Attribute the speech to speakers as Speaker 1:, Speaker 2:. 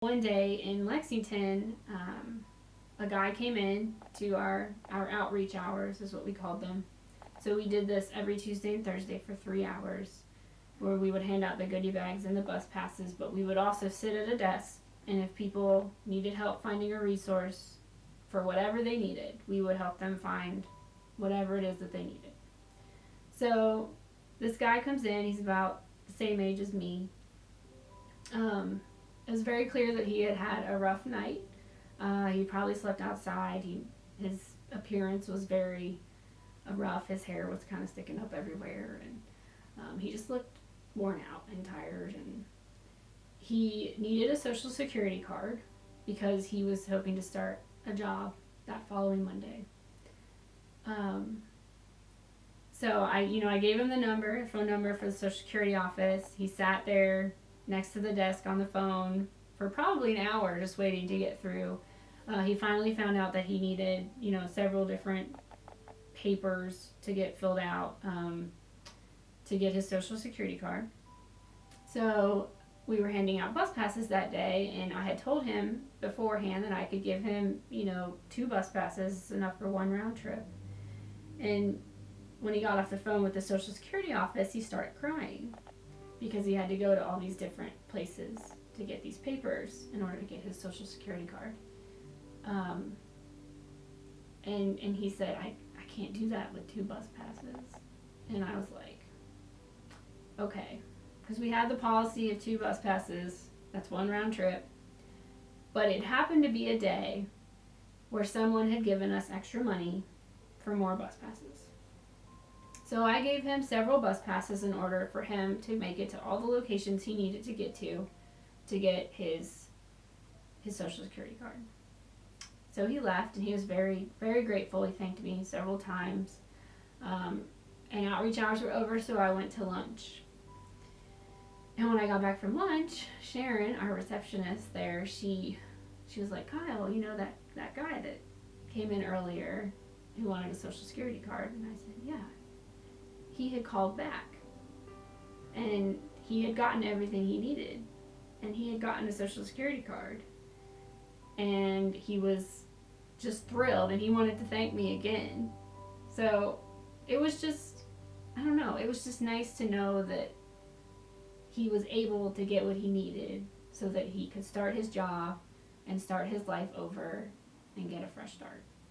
Speaker 1: One day in Lexington, a guy came in to our outreach hours, is what we called them. So we did this every Tuesday and Thursday for 3 hours, where we would hand out the goodie bags and the bus passes, but we would also sit at a desk, and if people needed help finding a resource for whatever they needed, we would help them find whatever it is that they needed. So this guy comes in, he's about the same age as me. It was very clear that he had had a rough night. He probably slept outside. His appearance was very rough. His hair was kind of sticking up everywhere, and he just looked worn out and tired. And he needed a Social Security card because he was hoping to start a job that following Monday. So I gave him the phone number for the Social Security office. He sat there next to the desk on the phone for probably an hour just waiting to get through. He finally found out that he needed, several different papers to get filled out to get his Social Security card. So we were handing out bus passes that day, and I had told him beforehand that I could give him, 2 bus passes, enough for 1 round trip. And when he got off the phone with the Social Security office, he started crying because he had to go to all these different places to get these papers in order to get his Social Security card. And he said, I can't do that with 2 bus passes. And I was like, okay. Because we had the policy of 2 bus passes, that's 1 round trip. But it happened to be a day where someone had given us extra money for more bus passes. So I gave him several bus passes in order for him to make it to all the locations he needed to get get his Social Security card. So he left, and he was very, very grateful. He thanked me several times. And outreach hours were over, so I went to lunch. And when I got back from lunch, Sharon, our receptionist there, she was like, Kyle, that guy that came in earlier who wanted a Social Security card? And I said, yeah. He had called back, and he had gotten everything he needed, and he had gotten a Social Security card, and he was just thrilled, and he wanted to thank me again. So it was just, I don't know, it was just nice to know that he was able to get what he needed so that he could start his job and start his life over and get a fresh start.